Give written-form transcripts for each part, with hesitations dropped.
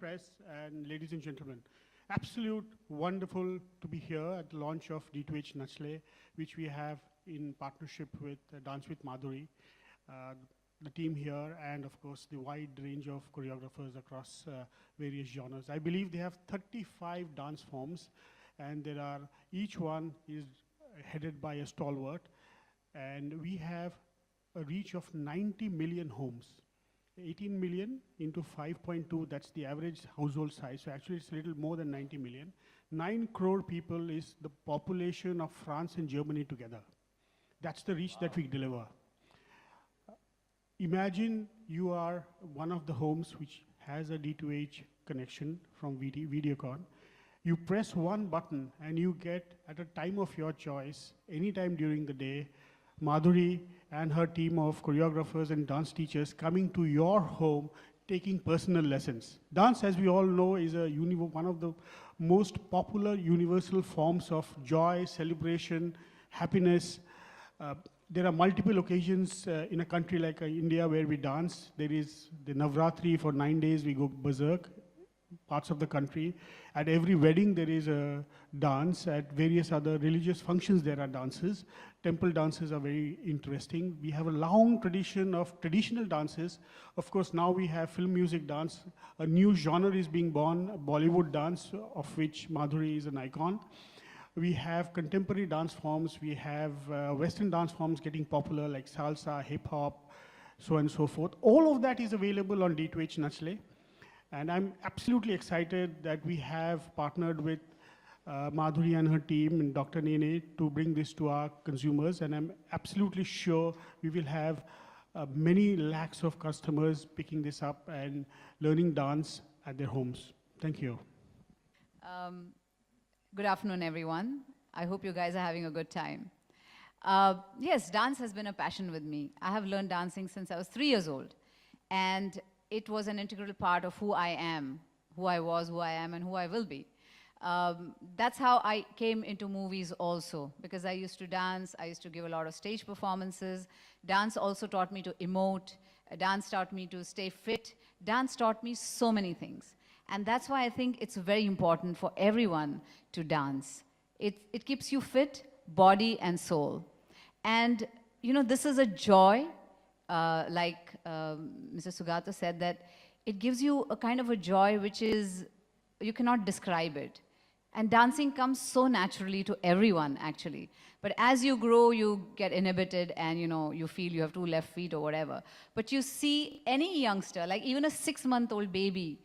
press and ladies and gentlemen. Absolute wonderful to be here at the launch of D2H Nachle, which we have in partnership with Dance with Madhuri, the team here, and of course the wide range of choreographers across various genres. I believe they have 35 dance forms, and each one is headed by a stalwart, and we have a reach of 90 million homes. 18 million into 5.2, that's the average household size. So actually it's a little more than 90 million. 9 crore people is the population of France and Germany together. That's the reach that we deliver. Imagine you are one of the homes which has a D2H connection from Videocon. You press one button and you get, at a time of your choice, anytime during the day, Madhuri and her team of choreographers and dance teachers coming to your home, taking personal lessons. Dance, as we all know, is one of the most popular universal forms of joy, celebration, happiness. There are multiple occasions in a country like India where we dance. There is the Navratri for 9 days, we go berserk, parts of the country. At every wedding there is a dance. At various other religious functions there are dances. Temple dances are very interesting. We have a long tradition of traditional dances. Of course, now we have film music dance. A new genre is being born, Bollywood dance, of which Madhuri is an icon. We have contemporary dance forms. We have Western dance forms getting popular like salsa, hip hop, so on and so forth. All of that is available on D2H Nachle. And I'm absolutely excited that we have partnered with Madhuri and her team and Dr. Nene to bring this to our consumers. And I'm absolutely sure we will have many lakhs of customers picking this up and learning dance at their homes. Thank you. Good afternoon, everyone. I hope you guys are having a good time. Yes, dance has been a passion with me. I have learned dancing since I was 3 years old. And it was an integral part of who I am, who I was, who I am, and who I will be. That's how I came into movies also, because I used to dance, I used to give a lot of stage performances. Dance also taught me to emote. Dance taught me to stay fit. Dance taught me so many things. And that's why I think it's very important for everyone to dance. It keeps you fit, body and soul. And, you know, this is a joy. Like Mr. Sugata said, that it gives you a kind of a joy which is, you cannot describe it. And dancing comes so naturally to everyone, actually. But as you grow, you get inhibited and, you know, you feel you have 2 left feet or whatever. But you see any youngster, like even a 6-month-old baby,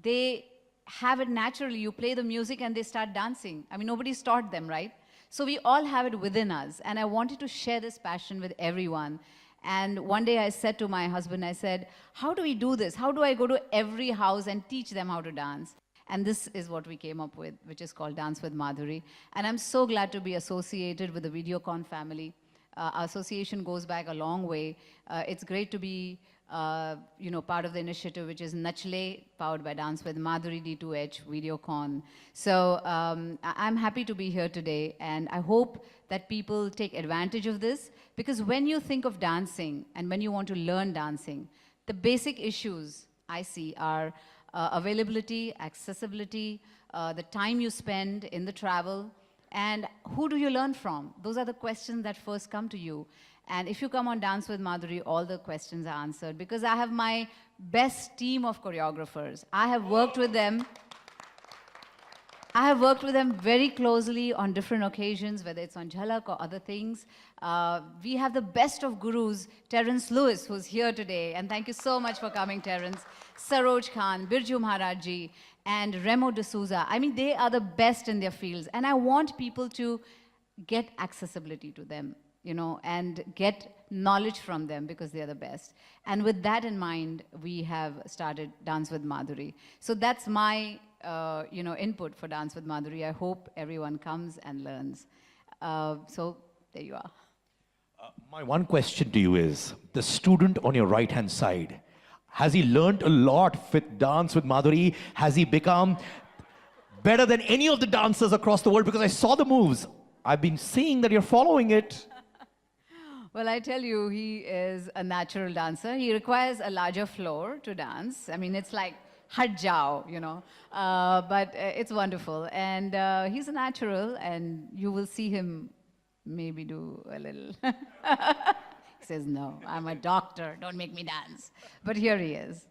they have it naturally. You play the music and they start dancing. I mean, nobody's taught them, right? So we all have it within us. And I wanted to share this passion with everyone. And one day I said to my husband, I said, how do we do this? How do I go to every house and teach them how to dance? And this is what we came up with, which is called Dance with Madhuri. And I'm so glad to be associated with the Videocon family. Our association goes back a long way. It's great to be part of the initiative, which is Nachle, powered by Dance with Madhuri, D2H, Videocon. So I'm happy to be here today, and I hope that people take advantage of this, because when you think of dancing and when you want to learn dancing, the basic issues I see are availability, accessibility, the time you spend in the travel, and who do you learn from? Those are the questions that first come to you. And if you come on Dance with Madhuri, all the questions are answered, because I have my best team of choreographers. I have worked with them very closely on different occasions, whether it's on Jhalak or other things. We have the best of gurus, Terence Lewis, who's here today, and thank you so much for coming, Terence. Saroj Khan, Birju Maharaj ji, and Remo D'Souza. I mean, they are the best in their fields, and I want people to get accessibility to them, you know, and get knowledge from them, because they are the best. And with that in mind, we have started Dance with Madhuri. So that's my input for Dance with Madhuri. I hope everyone comes and learns. So there you are. My one question to you is, the student on your right-hand side, has he learned a lot with Dance with Madhuri? Has he become better than any of the dancers across the world? Because I saw the moves. I've been seeing that you're following it. Well, I tell you, he is a natural dancer. He requires a larger floor to dance. I mean, it's like "Hat jao," you know. But it's wonderful. And he's a natural, and you will see him maybe do a little. He says, "No, I'm a doctor. Don't make me dance." But here he is.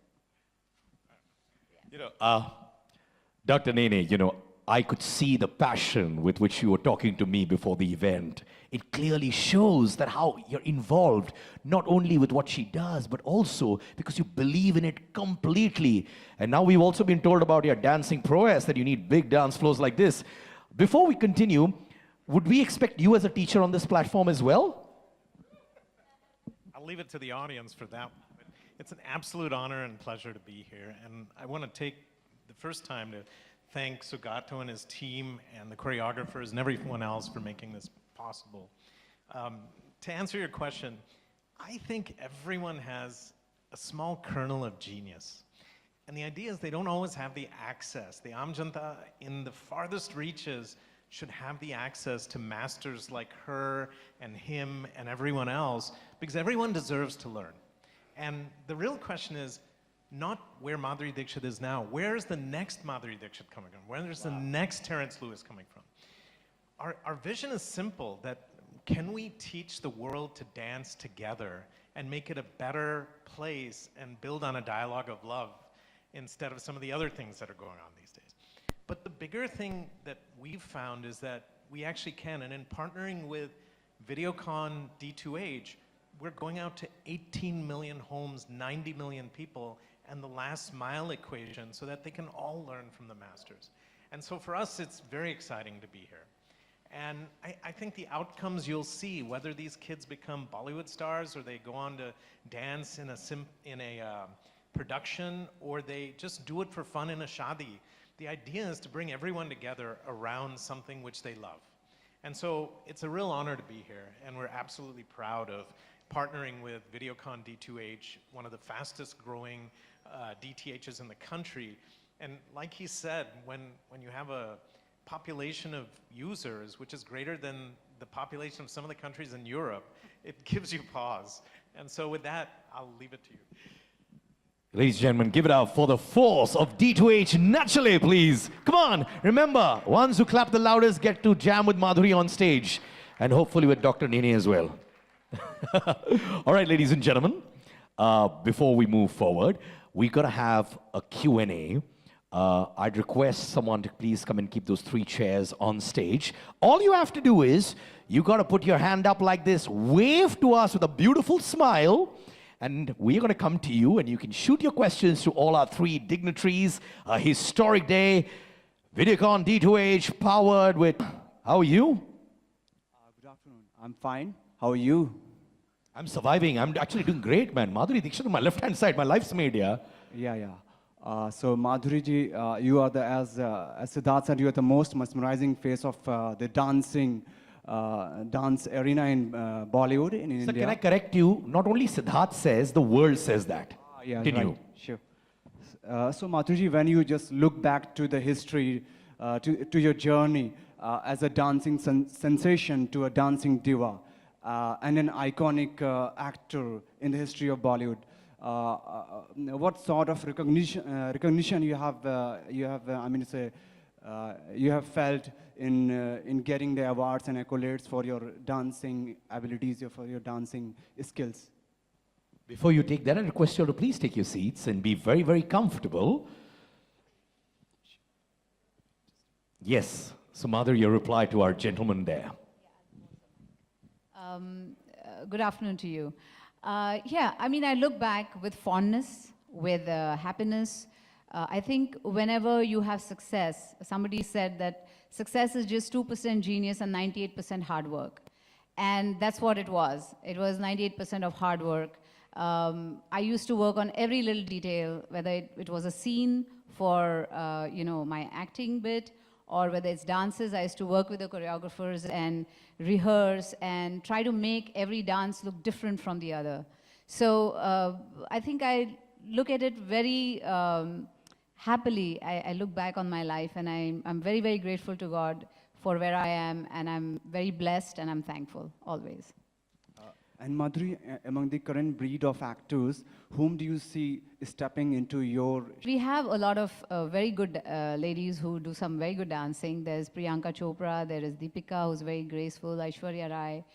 You know, Dr. Nene, you know, I could see the passion with which you were talking to me before the event. It clearly shows that how you're involved, not only with what she does, but also because you believe in it completely. And now we've also been told about your dancing prowess, that you need big dance floors like this. Before we continue, would we expect you as a teacher on this platform as well? I'll leave it to the audience for that one. But it's an absolute honor and pleasure to be here. And I want to take the first time to thank Sugato and his team and the choreographers and everyone else for making this possible. To answer your question, I think everyone has a kernel kernel of genius. And the idea is they don't always have the access. The Amjanta in the farthest reaches should have the access to masters like her and him and everyone else, because everyone deserves to learn. And the real question is not where Madhuri Dixit is now. Where is the next Madhuri Dixit coming from? Where is the next Terence Lewis coming from? Our vision is simple, that can we teach the world to dance together and make it a better place and build on a dialogue of love instead of some of the other things that are going on these days? But the bigger thing that we've found is that we actually can, and in partnering with Videocon D2H, we're going out to 18 million homes, 90 million people, and the last mile equation so that they can all learn from the masters. And so for us, it's very exciting to be here. And I think the outcomes you'll see, whether these kids become Bollywood stars or they go on to dance in a production, or they just do it for fun in a shadi, the idea is to bring everyone together around something which they love. And so it's a real honor to be here, and we're absolutely proud of partnering with Videocon D2H, one of the fastest growing DTHs in the country. And like he said, when you have a population of users, which is greater than the population of some of the countries in Europe, it gives you pause. And so with that, I'll leave it to you. Ladies and gentlemen, give it up for the force of D2H Nachle, please. Come on, remember, ones who clap the loudest get to jam with Madhuri on stage, and hopefully with Dr. Nene as well. All right, ladies and gentlemen, before we move forward, we're going to have a Q&A. I'd request someone to please come and keep those 3 chairs on stage. All you have to do is, you got to put your hand up like this, wave to us with a beautiful smile, and we're going to come to you, and you can shoot your questions to all our 3 dignitaries. A historic day. Videocon D2H powered with... How are you? Good afternoon. I'm fine. How are you? I'm surviving. I'm actually doing great, man. Madhuri Dixit on my left-hand side. My life's made, yeah? Yeah. So Madhuri ji, you are as Siddharth said, you are the most mesmerizing face of the dance arena in Bollywood in India. Sir, can I correct you? Not only Siddharth says, the world says that. Yeah, Continue. right. Sure. So Madhuri ji, when you just look back to the history, to your journey as a dancing sensation to a dancing diva, and an iconic actor in the history of Bollywood, what sort of recognition you have felt in getting the awards and accolades for your dancing abilities, for your dancing skills? Before you take that, I request you all to please take your seats and be very, very comfortable. Yes. So, Madhuri, your reply to our gentleman there. Good afternoon to you. Yeah, I mean, I look back with fondness, with happiness. I think whenever you have success, somebody said that success is just 2% genius and 98% hard work. And that's what it was. It was 98% of hard work. I used to work on every little detail, whether it was a scene for my acting bit, or whether it's dances. I used to work with the choreographers and rehearse and try to make every dance look different from the other. So I think I look at it very happily. I look back on my life, and I'm very, very grateful to God for where I am, and I'm very blessed, and I'm thankful, always. And Madhuri, among the current breed of actors, whom do you see stepping into your? We have a lot of very good ladies who do some very good dancing. There's Priyanka Chopra, there is Deepika, who's very graceful, Aishwarya Rai,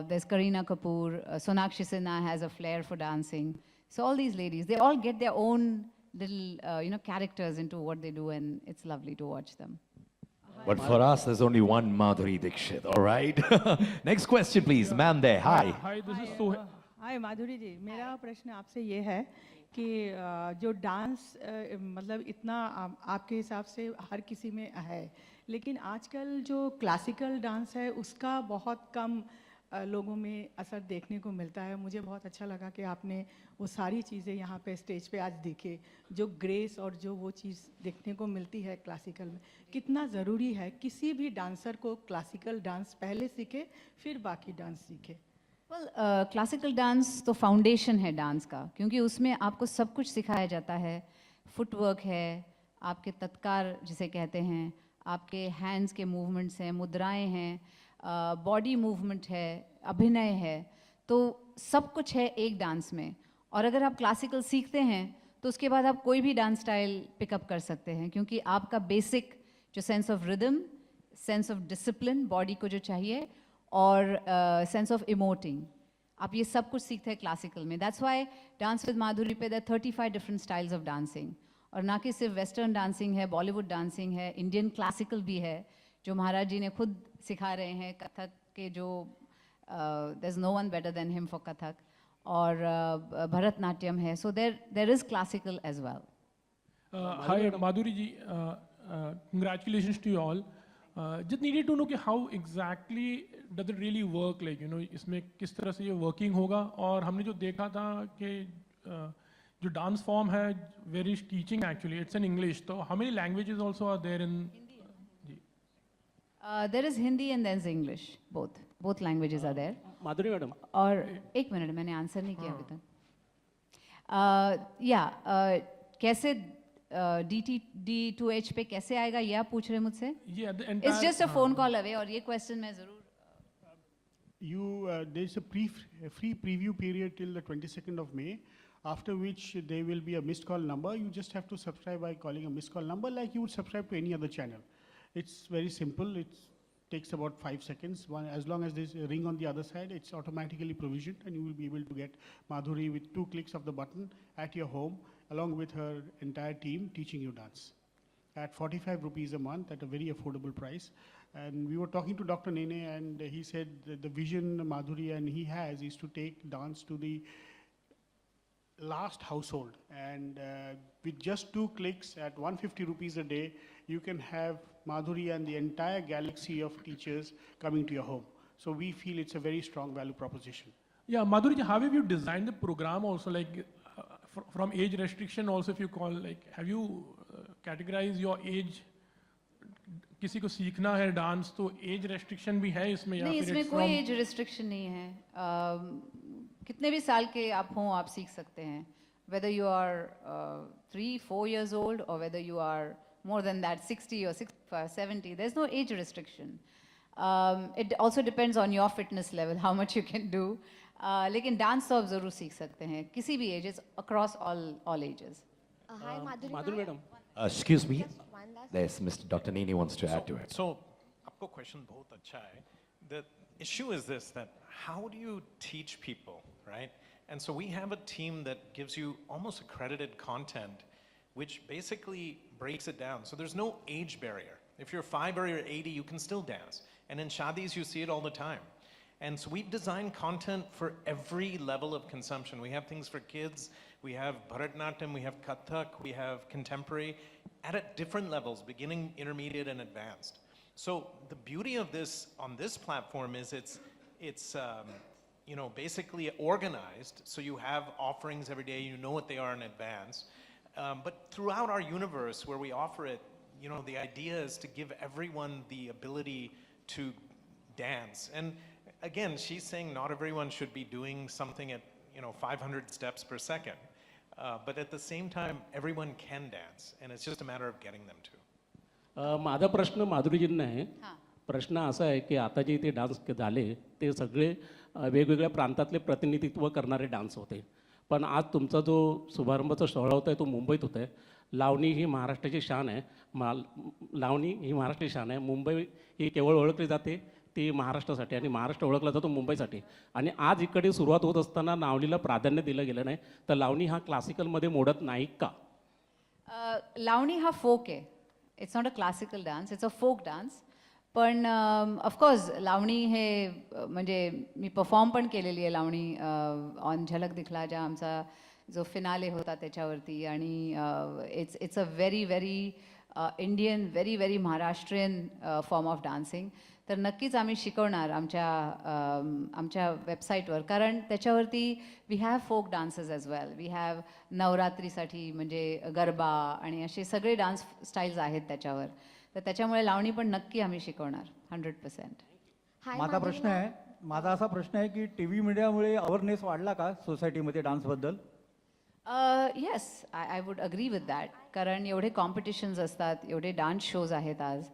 there's Kareena Kapoor, Sonakshi Sinha has a flair for dancing. So all these ladies, they all get their own little characters into what they do, and it's lovely to watch them. But for us, there's only one Madhuri Dixit, all right? Next question, please. Ma'am there, hi. Hi, this is Sohail. हाय माधुरी जी, मेरा प्रश्न आपसे ये है कि जो dance मतलब इतना आपके हिसाब से हर किसी में है, लेकिन आजकल जो क्लासिकल डांस है उसका बहुत कम लोगों में असर देखने को मिलता है. मुझे बहुत अच्छा लगा कि आपने वो सारी चीज़ें यहाँ पे स्टेज पे आज दिखे, जो ग्रेस और जो वो चीज़ देखने को मिलती है क्लासिकल में. कितना ज़रूरी है किसी भी डांसर को क्लासिकल डांस पहले सीखे फिर बाकी डांस सीखे? Well, क्लासिकल डांस तो फाउंडेशन है डांस का, क्योंकि उसमें आपको सब कुछ सिखाया जाता है. फुटवर्क है, आपके तत्कार जिसे कहते हैं, आपके हैंड्स के मूवमेंट्स हैं, मुद्राएं हैं, बॉडी मूवमेंट है, अभिनय है, तो सब कुछ है एक डांस में. और अगर आप क्लासिकल सीखते हैं तो उसके बाद आप कोई भी डांस स्टाइल पिकअप कर सकते हैं, क्योंकि आपका बेसिक जो sense of rhythm, sense of discipline body को जो चाहिए, और सेंस ऑफ इमोटिंग, आप ये सब कुछ सीखते हैं क्लासिकल में. That's why dance with Madhuri पे there 35 different styles of dancing. और ना कि सिर्फ वेस्टर्न डांसिंग है, बॉलीवुड डांसिंग है, इंडियन क्लासिकल भी है जो महाराज जी ने खुद सिखा रहे हैं. कथक के जो there is no one better than him for Kathak, और भरतनाट्यम है. So there is classical as well. Hi, Madhuri ji. Congratulations to you all. Just needed to know कि how exactly does it really work, like इसमें किस तरह से ये working होगा. और हमने जो देखा था कि जो dance form है, where is teaching actually, it's in English. So how many languages also are there in? There is Hindi and there is English. Both languages are there. Madhuri madam, और एक मिनट, मैंने answer नहीं किया अभी तक. कैसे D2H पे कैसे आएगा ये आप पूछ रहे हैं मुझसे? Yeah, the It's entire. just a phone call away. और ये question मैं ज़रूर There's a free preview period till the 22nd of May, after which there will be a missed call number. You just have to subscribe by calling a missed call number like you would subscribe to any other channel. It's very simple. It takes about 5 seconds. As long as there's a ring on the other side, it's automatically provisioned, and you will be able to get Madhuri with 2 clicks of the button at your home, along with her entire team teaching you dance at 45 rupees a month at a very affordable price. And we were talking to Dr. Nene, and he said that the vision Madhuri and he has is to take dance to the last household. And with just 2 clicks at 150 rupees a day, you can have Madhuri and the entire galaxy of teachers coming to your home. So we feel it's a very strong value proposition. Yeah, Madhuri ji, how have you designed the program also, like from age restriction also, if you call, like have you categorized your age? किसी को सीखना है dance तो as restriction भी है इसमें या नहीं, फिर इसमें it's कोई from- एज रिस्ट्रिक्शन नहीं है. कितने भी साल के आप हों आप सीख सकते हैं, whether you are 3-4 years old or whether you are more than that, 60 or 70, there's no age restriction. It also depends on your fitness level, how much you can do. लेकिन डांस तो आप ज़रूर सीख सकते हैं किसी भी ages, across all ages. Hi, Madhuri. Madhuri madam, Excuse me. Just one last There's Mr. Dr. Nene wants to add to it. So, आपको question बहुत अच्छा है. The issue is this, that how do you teach people, right? And so we have a team that gives you almost accredited content, which basically breaks it down. So there's no age barrier. If you're 5 or you're 80, you can still dance. And in shadis, you see it all the time. And so we've designed content for every level of consumption. We have things for kids, we have Bharatanatyam, we have Kathak, we have contemporary, at different levels, beginning, intermediate, and advanced. So the beauty of this, on this platform, is it's basically organized, so you have offerings every day, you know what they are in advance. But throughout our universe where we offer it, the idea is to give everyone the ability to dance. And again, she's saying not everyone should be doing something at 500 steps per second. But at the same time, everyone can dance, and it's just a matter of getting them to. माझा प्रश्न माधुरीजींना आहे. प्रश्न असा आहे की आता जे इथे dance झाले ते सगळे वेगवेगळ्या प्रांतातले प्रतिनिधित्व करणारे डान्स होते. पण आज तुमचा जो शुभारंभाचा सोहळा होता आहे तो मुंबईत होता आहे. लावणी ही महाराष्ट्राची शान आहे. लावणी ही महाराष्ट्राची शान आहे. मुंबई ही केवळ ओळखली जाते ती महाराष्ट्रासाठी आणि महाराष्ट्र ओळखला जातो मुंबईसाठी. आणि आज इकडे सुरुवात होत असताना लावणीला प्राधान्य दिलं गेलं नाही, तर लावणी हा क्लासिकलमध्ये मोडत नाही का? लावणी हा फोक आहे. It's not a classical dance, it's a folk dance. पण ऑफकोर्स लावणी हे म्हणजे मी परफॉर्म पण केलेली आहे लावणी ऑन झलक दिखला जा आमचा जो फिनाले होता त्याच्यावरती. आणि it's a very very Indian, very very Maharashtrian form of dancing. तर नक्कीच आम्ही शिकवणार आमच्या वेबसाईटवर, कारण त्याच्यावरती we have folk dances as well. We have नवरात्रीसाठी म्हणजे गरबा आणि असे सगळे डान्स स्टाईल्स आहेत त्याच्यावर. तर त्याच्यामुळे लावणी पण नक्की आम्ही शिकवणार 100%. माझा असा प्रश्न आहे की टी व्ही मीडियामुळे अवेअरनेस वाढला का सोसायटीमध्ये डान्सबद्दल? Yes, I would agree with that. कारण एवढे कॉम्पिटिशन्स असतात, एवढे डान्स शोज आहेत आज,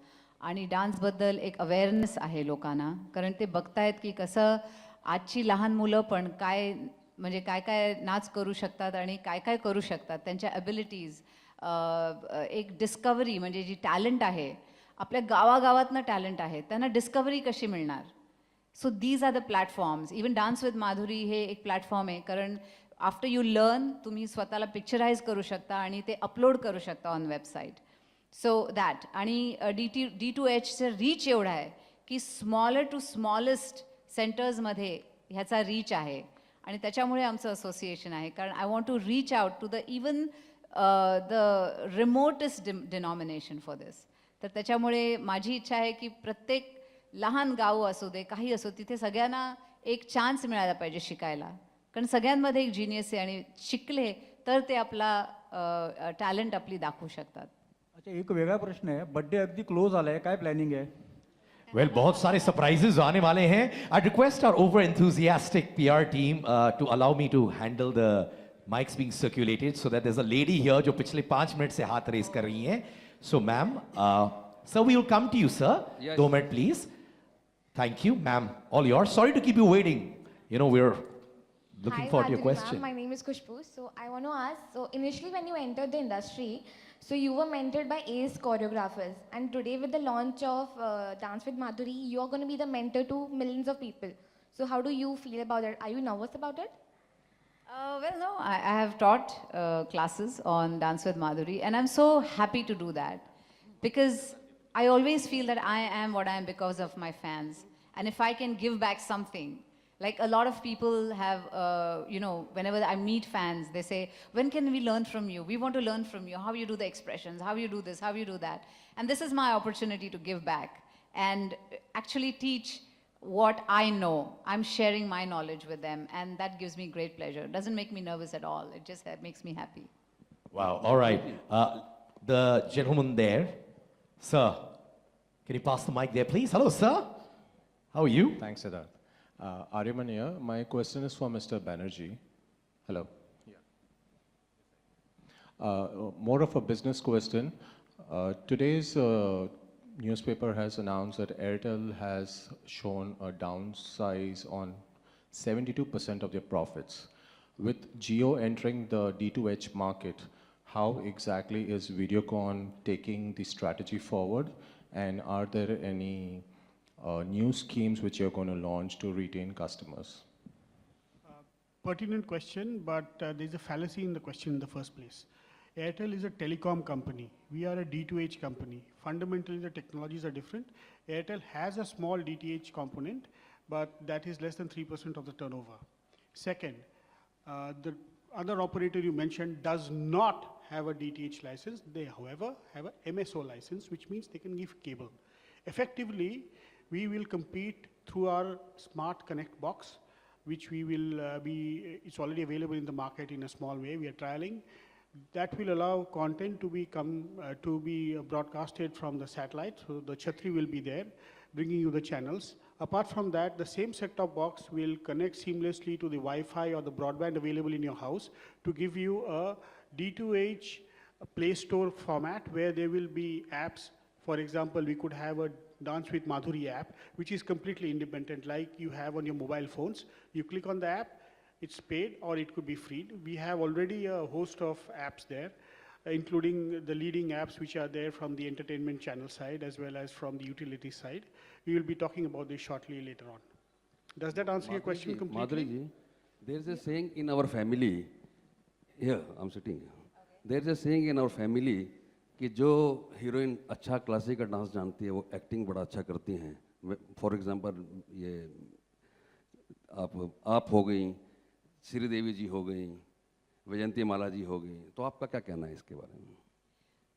आणि डान्सबद्दल एक अवेअरनेस आहे लोकांना. कारण ते बघतायत की कसं आजची लहान मुलं पण काय म्हणजे काय काय नाच करू शकतात आणि काय काय करू शकतात. त्यांच्या ॲबिलिटीज, एक डिस्कवरी म्हणजे जी टॅलेंट आहे, आपल्या गावागावातनं टॅलेंट आहे, त्यांना डिस्कवरी कशी मिळणार. So these are the platforms. Even dance with Madhuri हे एक प्लॅटफॉर्म आहे. कारण आफ्टर यू लर्न तुम्ही स्वतःला पिक्चराईज करू शकता आणि ते अपलोड करू शकता ऑन वेबसाईट. So that. आणि D2Hचं रीच एवढा आहे की स्मॉलर टू स्मॉलेस्ट सेंटर्समध्ये ह्याचा रीच आहे. आणि त्याच्यामुळे आमचं असोसिएशन आहे. कारण I want to reach out to the even the remotest denomination for this. तर त्याच्यामुळे माझी इच्छा आहे की प्रत्येक लहान गाव असू दे, काही असो, तिथे सगळ्यांना एक चान्स मिळायला पाहिजे शिकायला. कारण सगळ्यांमध्ये एक जिनियस आहे आणि शिकले तर ते आपला टॅलेंट आपली दाखवू शकतात. अच्छा, एक वेगळा प्रश्न आहे. बर्थडे अगदी क्लोज आलाय, काय प्लॅनिंग आहे? Well, बहुत सारे surprises आने वाले हैं. I'd request our over enthusiastic PR team to allow me to handle the mics being circulated so that there's a lady here जो पिछले 5 मिनट से हाथ रेस कर रही हैं. So ma'am, sir, we will come to you, sir. Yes. 2 minutes, please. Thank you, ma'am. All yours. Sorry to keep you waiting. You know, we're looking forward to your question. My name is Kushbu. So I want to ask, so initially when you entered the industry, so you were mentored by ace choreographers, and today with the launch of Dance with Madhuri, you are going to be the mentor to millions of people. So how do you feel about it? Are you nervous about it? Well, no, I have taught classes on Dance with Madhuri, and I'm so happy to do that because I always feel that I am what I am because of my fans. And if I can give back something, like a lot of people have, you know, whenever I meet fans, they say, when can we learn from you? We want to learn from you, how you do the expressions, how you do this, how you do that. And this is my opportunity to give back and actually teach what I know. I'm sharing my knowledge with them, and that gives me great pleasure. It doesn't make me nervous at all. It just makes me happy. Wow. All right. The gentleman there, sir, can you pass the mic there, please? Hello, sir. How are you? Thanks, Siddharth. Aryaman here. My question is for Mr. Banerjee. Hello. More of a business question. Today's newspaper has announced that Airtel has shown a downsize on 72% of their profits. With Jio entering the D2H market, how exactly is Videocon taking the strategy forward? And are there any new schemes which you're going to launch to retain customers? Pertinent question, but there's a fallacy in the question in the first place. Airtel is a telecom company. We are a D2H company. Fundamentally, the technologies are different. Airtel has a small DTH component, but that is less than 3% of the turnover. Second, the other operator you mentioned does not have a DTH license. They, however, have a MSO license, which means they can give cable. Effectively, we will compete through our Smart Connect box, which we will it's already available in the market in a small way. We are trialing. That will allow content to be broadcasted from the satellite. So the Chhatri will be there, bringing you the channels. Apart from that, the same set-top box will connect seamlessly to the Wi-Fi or the broadband available in your house to give you a D2H Play Store format where there will be apps For example, we could have a Dance with Madhuri app, which is completely independent, like you have on your mobile phones. You click on the app, it's paid or it could be free. We have already a host of apps there, including the leading apps which are there from the entertainment channel side as well as from the utility side. We will be talking about this shortly later on. Does that answer your question completely? Madhuri ji, there's a saying in our family, here, I'm sitting here. There's a saying in our family कि जो heroine अच्छा classical dance जानती है वो acting बड़ा अच्छा करती हैं. फॉर एग्जांपल ये आप हो गई, श्रीदेवी जी हो गई, वैजंती माला जी हो गई, तो आपका क्या कहना है इसके बारे में?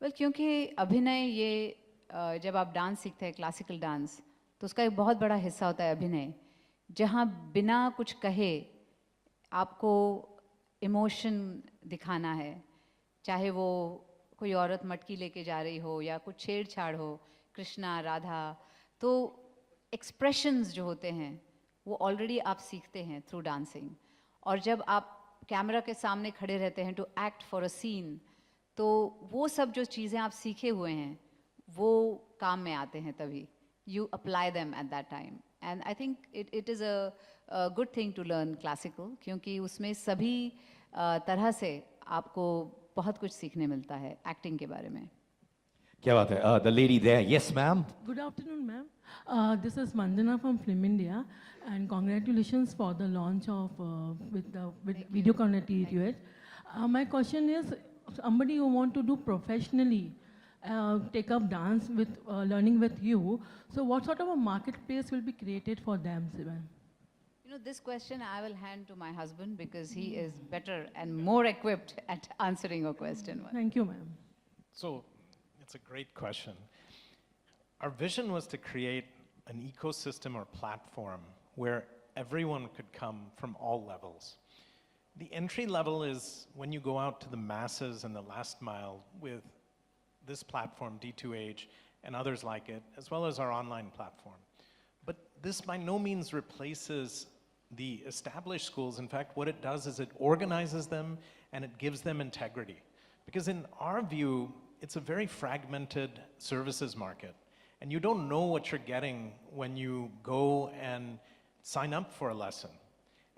वेल क्योंकि अभिनय ये जब आप डांस सीखते हैं क्लासिकल डांस तो उसका एक बहुत बड़ा हिस्सा होता है अभिनय, जहाँ बिना कुछ कहे आपको इमोशन दिखाना है, चाहे वो कोई औरत मटकी लेके जा रही हो या कुछ छेड़छाड़ हो, कृष्णा राधा, तो एक्सप्रेशंस जो होते हैं वो ऑलरेडी आप सीखते हैं थ्रू डांसिंग. और जब आप कैमरा के सामने खड़े रहते हैं to act for a scene, तो वो सब जो चीज़ें आप सीखे हुए हैं वो काम में आते हैं तभी. You apply them at that time and I think it is a good thing to learn classical, क्योंकि उसमें सभी तरह से आपको बहुत कुछ सीखने मिलता है एक्टिंग के बारे में. क्या बात है? The lady there, yes ma'am. Good afternoon, ma'am. This is Mandana from Film India, and congratulations for the launch of with Videocon at D2H. My question is, somebody who want to do professionally, take up dance with learning with you. So, what sort of a marketplace will be created for them, Sivan? You know, this question I will hand to my husband because he is better and more equipped at answering your question. Thank you, ma'am. So, it's a great question. Our vision was to create an ecosystem or platform where everyone could come from all levels. The entry level is when you go out to the masses and the last mile with this platform, D2H, and others like it, as well as our online platform. But this by no means replaces the established schools. In fact, what it does is it organizes them and it gives them integrity. Because in our view, it's a very fragmented services market. And you don't know what you're getting when you go and sign up for a lesson.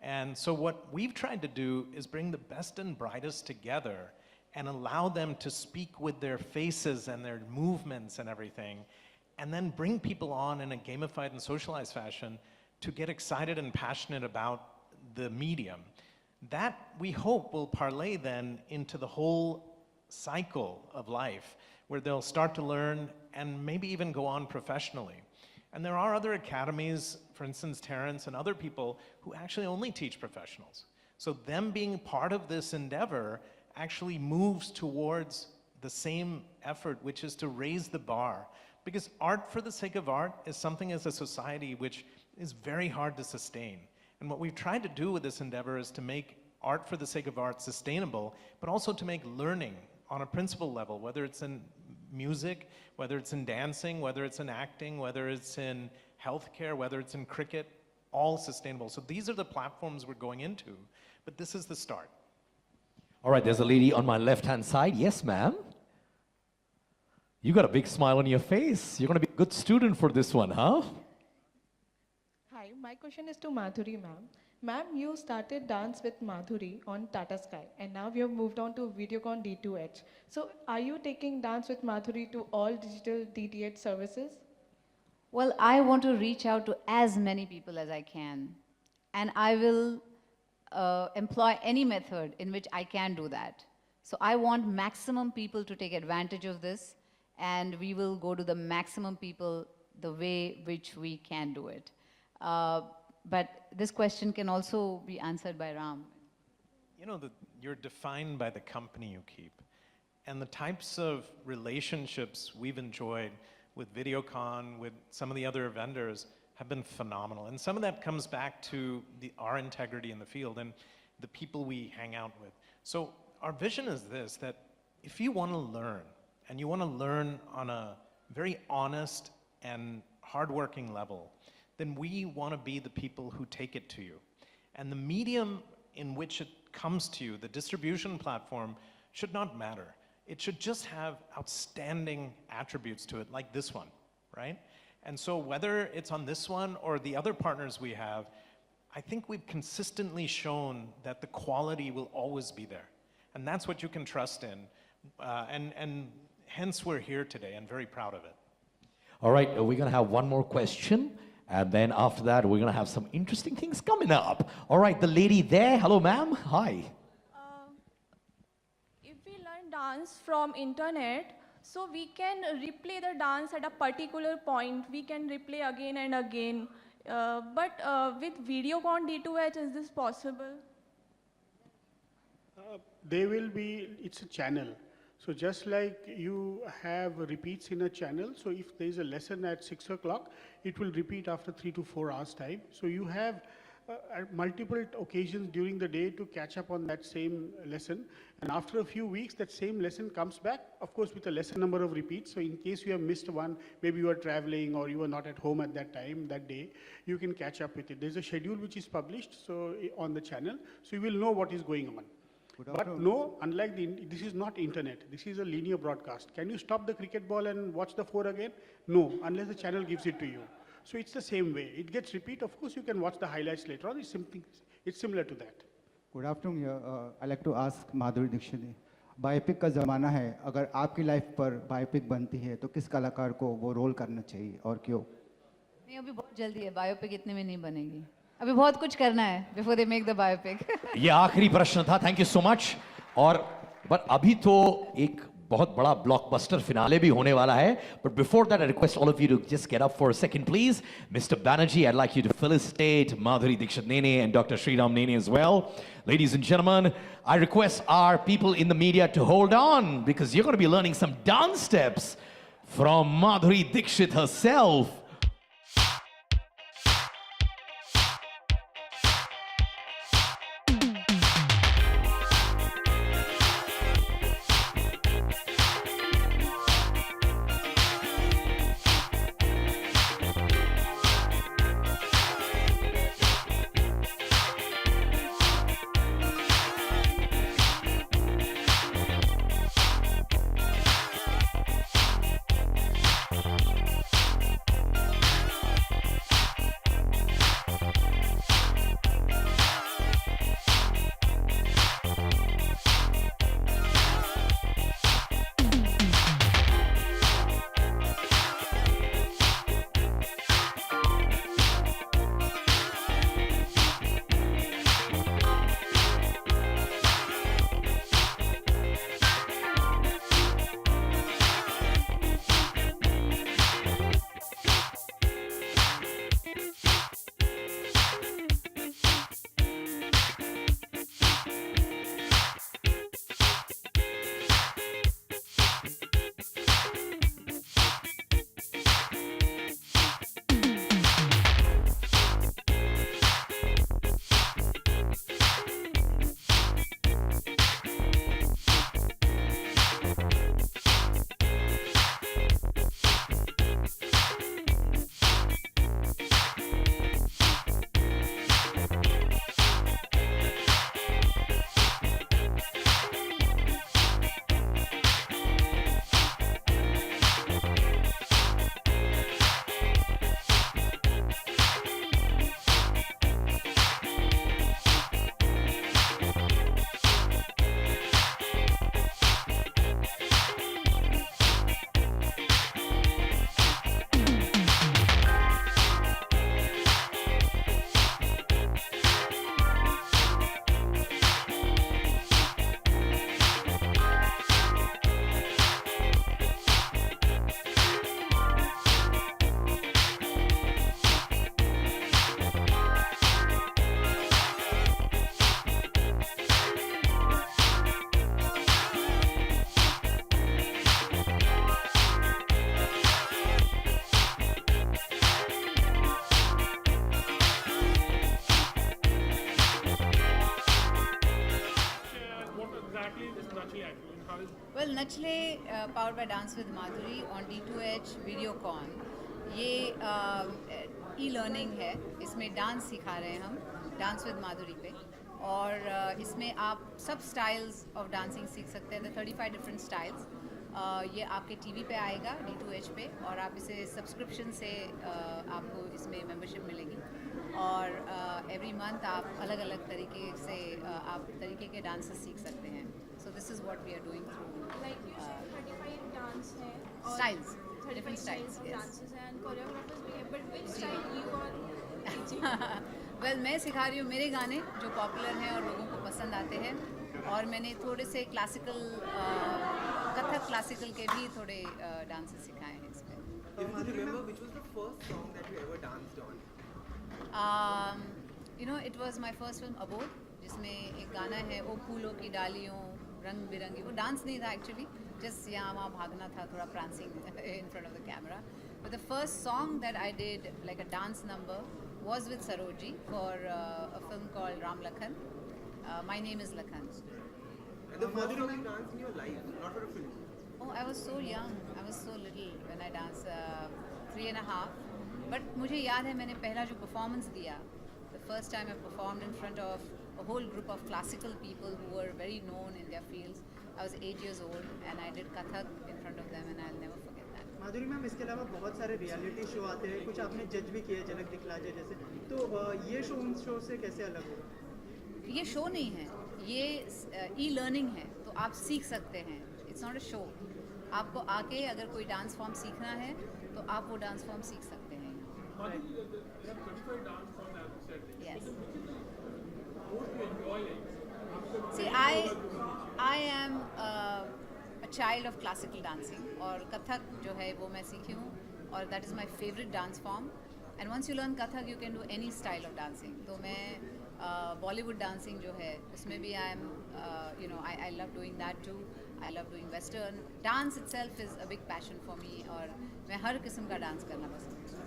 And so what we've tried to do is bring the best and brightest together and allow them to speak with their faces and their movements and everything, and then bring people on in a gamified and socialized fashion to get excited and passionate about the medium. That, we hope, will parlay then into the whole cycle of life, where they'll start to learn and maybe even go on professionally. And there are other academies, for instance, Terrence and other people, who actually only teach professionals. So them being part of this endeavor actually moves towards the same effort, which is to raise the bar. Because art for the sake of art is something as a society which is very hard to sustain. And what we've tried to do with this endeavor is to make art for the sake of art sustainable, but also to make learning on a principle level, whether it's in music, whether it's in dancing, whether it's in acting, whether it's in healthcare, whether it's in cricket, all sustainable. So these are the platforms we're going into, but this is the start. All right, there's a lady on my left-hand side. Yes, ma'am. You got a big smile on your face. You're going to be a good student for this one, huh? Hi, my question is to Madhuri ma'am. Ma'am, you started Dance with Madhuri on Tata Sky, and now you have moved on to Videocon D2H. So are you taking Dance with Madhuri to all digital DTH services? Well, I want to reach out to as many people as I can, and I will employ any method in which I can do that. So I want maximum people to take advantage of this, and we will go to the maximum people the way which we can do it. But this question can also be answered by Ram. You know, you're defined by the company you keep. And the types of relationships we've enjoyed with Videocon, with some of the other vendors, have been phenomenal. And some of that comes back to our integrity in the field and the people we hang out with. So our vision is this, that if you want to learn, and you want to learn on a very honest and hardworking level, then we want to be the people who take it to you. And the medium in which it comes to you, the distribution platform, should not matter. it should just have outstanding attributes to it, like this one, right? And so whether it's on this one or the other partners we have, I think we've consistently shown that the quality will always be there. And that's what you can trust in. And hence we're here today and very proud of it. All right, we're going to have one more question. And then after that, we're going to have some interesting things coming up. All right, the lady there. Hello, ma'am. Hi. If we learn dance from internet, so we can replay the dance at a particular point. We can replay again and again. But with Videocon D2H, is this possible? It's a channel. So just like you have repeats in a channel, so if there is a lesson at 6 o'clock, it will repeat after 3 to 4 hours time. So you have multiple occasions during the day to catch up on that same lesson. And after a few weeks, that same lesson comes back, of course, with a lesser number of repeats. So in case you have missed one, maybe you are traveling or you are not at home at that time, that day, you can catch up with it. There's a schedule which is published on the channel, so you will know what is going on. But no, unlike this is not internet. This is a linear broadcast. Can you stop the cricket ball and watch the 4 again? No, unless the channel gives it to you. So it's the same way. It gets repeat. Of course, you can watch the highlights later on. It's similar to that. Good afternoon. I'd like to ask Madhuri Dixit. Biopic का ज़माना है. अगर आपकी life पर biopic बनती है, तो किस कलाकार को वो रोल करना चाहिए और क्यों? नहीं, अभी बहुत जल्दी है. बायोपिक इतने में नहीं बनेगी. अभी बहुत कुछ करना है before they make the biopic. ये आखिरी प्रश्न था. Thank you so much. और but अभी तो एक बहुत बड़ा blockbuster finale भी होने वाला है. But before that, I request all of you to just get up for a second, please. Mr. Banerjee, I'd like you to felicitate Madhuri Dixit Nene and Dr. Sriram Nene as well. Ladies and gentlemen, I request our people in the media to hold on because you're going to be learning some dance steps from Madhuri Dixit herself. Well, Nachle, powered by Dance with Madhuri on D2H Videocon. ये e-learning है. इसमें dance सिखा रहे हैं हम Dance with Madhuri पे. और इसमें आप सब स्टाइल्स ऑफ डांसिंग सीख सकते हैं, 35 डिफरेंट स्टाइल्स। ये आपके टीवी पे आएगा D2H पे, और आप इसे सब्सक्रिप्शन से आपको इसमें मेंबरशिप मिलेगी, और एवरी मंथ आप अलग अलग तरीके से आप तरीके के डांसेस सीख सकते हैं। So this is what we are doing through Like you said, 35 dance है और styles, 35 different styles, yes. dances हैं and choreographers भी हैं, but which style you are teaching? Well मैं सिखा रही हूँ मेरे गाने जो पॉपुलर हैं और लोगों को पसंद आते हैं, और मैंने थोड़े से क्लासिकल कथक क्लासिकल के भी थोड़े डांसेस सिखाए हैं इसमें। Remember which was the first song that you ever danced on? You know it was my first film अबोध, जिसमें एक गाना है ओ फूलों की डालियों रंग बिरंगी। वो डांस नहीं था एक्चुअली, जस्ट यहाँ वहाँ भागना था, थोड़ा prancing in front of the camera. But the first song that I did like a dance number was with Saroji for a film called Ram Lakhan. My name is Lakhan. And the first time you danced in your life, not for a film. Oh, I was so young. I was so little when I danced, 3.5. But मुझे याद है मैंने पहला जो performance दिया, the first time I performed in front of a whole group of classical people who were very known in their fields. I was 8 years old and I did Kathak in front of them, and I'll never forget that. Madhuri ma'am, इसके अलावा बहुत सारे reality show आते हैं, कुछ आपने जज भी किए, झलक दिखला जाए जैसे, तो ये शो उन शो से कैसे अलग होगा? ये शो नहीं है, ये ई लर्निंग है, तो आप सीख सकते हैं। It's not a show. आपको आके अगर कोई डांस फॉर्म सीखना है तो आप वो डांस फॉर्म सीख सकते हैं। Yes. See, I am a child of classical dancing, और कथक जो है वो मैं सीखी हूँ, और that is my favorite dance form. And once you learn Kathak, you can do any style of dancing. तो मैं Bollywood dancing जो है उसमें भी I am, you know, I love doing that too. I love doing Western. Dance itself is a big passion for me, और मैं हर किस्म का डांस करना पसंद करती हूँ।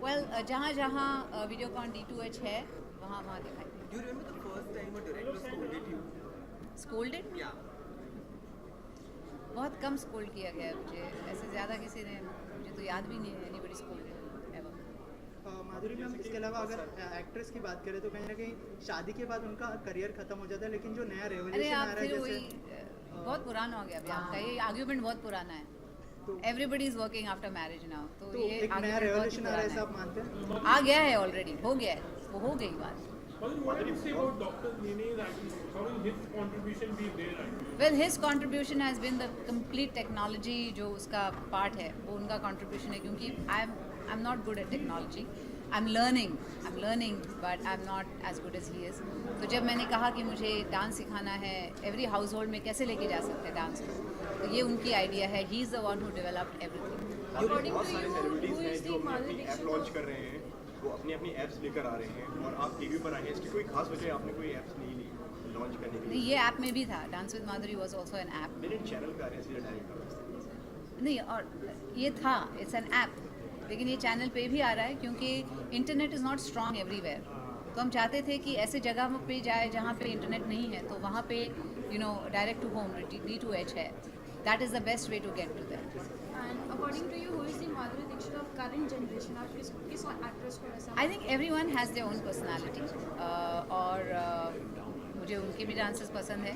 Well, जहाँ जहाँ Videocon D2H है वहाँ वहाँ दिखाई। Do you remember the first time a director scolded you? Scolded? Yeah. बहुत कम स्कोल्ड किया गया है मुझे, ऐसे ज़्यादा किसी ने, मुझे तो याद भी नहीं है anybody scolded ever. माधुरी मैम, इसके अलावा अगर एक्ट्रेस की बात करें तो कहीं ना कहीं शादी के बाद उनका करियर खत्म हो जाता है, लेकिन जो नया रेवोल्यूशन आ रहा है जैसे बहुत पुराना हो गया अभी आपका ये आर्ग्यूमेंट, बहुत पुराना है। Everybody is working after marriage now, तो ये एक नया रेवोल्यूशन आ रहा है, ऐसा आप मानते हैं? आ गया है ऑलरेडी, हो गया है, वो हो गई बात। Well, his contribution has been the complete technology, जो उसका part है वो उनका contribution है, क्योंकि I'm not good at technology. I'm learning, but I'm not as good as he is. तो जब मैंने कहा कि मुझे डांस सिखाना है, every household में कैसे लेके जा सकते हैं डांस को, तो ये उनकी आइडिया है। He is the one who developed everything. According to you, who is the Madhuri Dixit? App launch कर रहे हैं, वो अपनी एप्स लेकर आ रहे हैं, और आप टीवी पर आए हैं, इसकी कोई खास वजह आपने कोई एप्स नहीं ली लॉन्च करने के लिए? नहीं, ये ऐप में भी था, dance with Madhuri was also an app. मेरे चैनल पे आ रहे हैं इसलिए डायरेक्ट। नहीं, और ये था, इट्स एन ऐप, लेकिन ये चैनल पे भी आ रहा है क्योंकि internet is not strong everywhere. तो हम चाहते थे कि ऐसे जगह पे जाए जहाँ पे इंटरनेट नहीं है, तो वहाँ पे you know direct to home D2H है, that is the best way to get to that. And according to you, who is the Madhuri Dixit of current generation? आप किस actress को ऐसा? I think everyone has their own personality, और मुझे उनके भी dances पसंद है।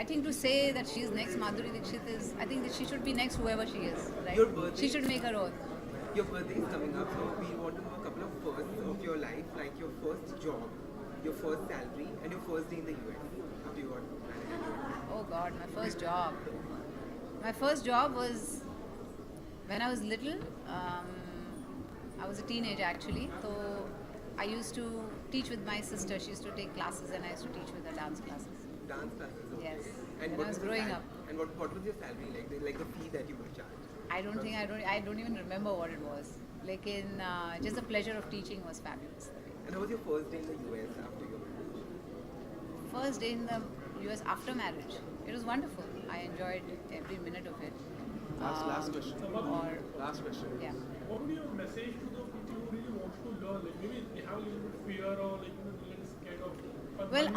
I think to say that she is next Madhuri Dixit is, I think that she should be next whoever she is, right? Your birthday, she should make her own. Your birthday is coming up, so we want to know a couple of firsts of your life, like your first job, your first salary, and your first day in the US. How do you want to manage it? Oh God, my first job. My first job was when I was little. I was a teenager actually. So I used to teach with my sister. She used to take classes, and I used to teach with her dance classes. Dance classes. Okay. Yes. And when I was growing up. And what was your salary like? Like the fee that you would charge? I don't even remember what it was. Lekin just the pleasure of teaching was fabulous. And how was your first day in the US after your marriage? First day in the US after marriage. It was wonderful. I enjoyed every minute of it. Last question. Last question. Yeah. What would be your message to the people who really want to learn? Like maybe they have a little bit of fear or like a little scared of. Well,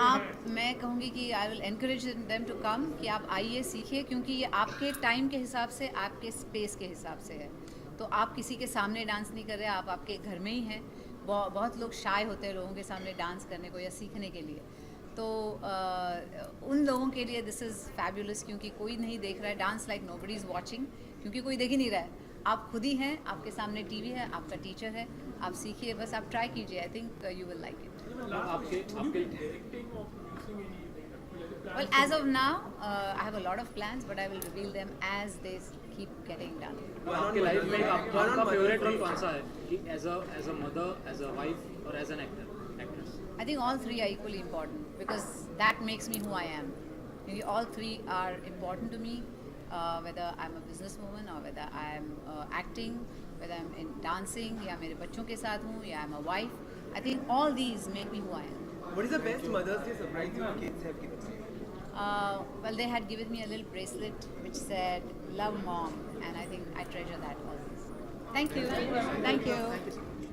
मैं कहूँगी कि I will encourage them to come, कि आप आइए सीखिए, क्योंकि ये आपके टाइम के हिसाब से, आपके स्पेस के हिसाब से है। तो आप किसी के सामने डांस नहीं कर रहे, आप आपके घर में ही हैं. बहुत लोग शाय होते हैं लोगों के सामने डांस करने को या सीखने के लिए. तो उन लोगों के लिए दिस इज़ फैबुलस, क्योंकि कोई नहीं देख रहा है. Dance like nobody is watching, क्योंकि कोई देख ही नहीं रहा है. आप खुद ही हैं, आपके सामने टीवी है, आपका टीचर है, आप सीखिए, बस आप ट्राई कीजिए. I think you will like it. Well, as of now, I have a lot of plans, but I will reveal them as they keep getting done. आपके लाइफ में आपका फेवरेट रोल कौन सा है, कि as a mother, as a wife और as an actress? I think all three are equally important because that makes me who I am. Maybe all three are important to me, whether I'm a businesswoman or whether I'm acting, whether I'm in dancing या मेरे बच्चों के साथ हूँ या I'm a wife. I think all these make me who I am. What is the best Mother's Day surprise your kids have given you? Well, they had given me a little bracelet which said "Love Mom," and I think I treasure that always. Thank you. Thank you.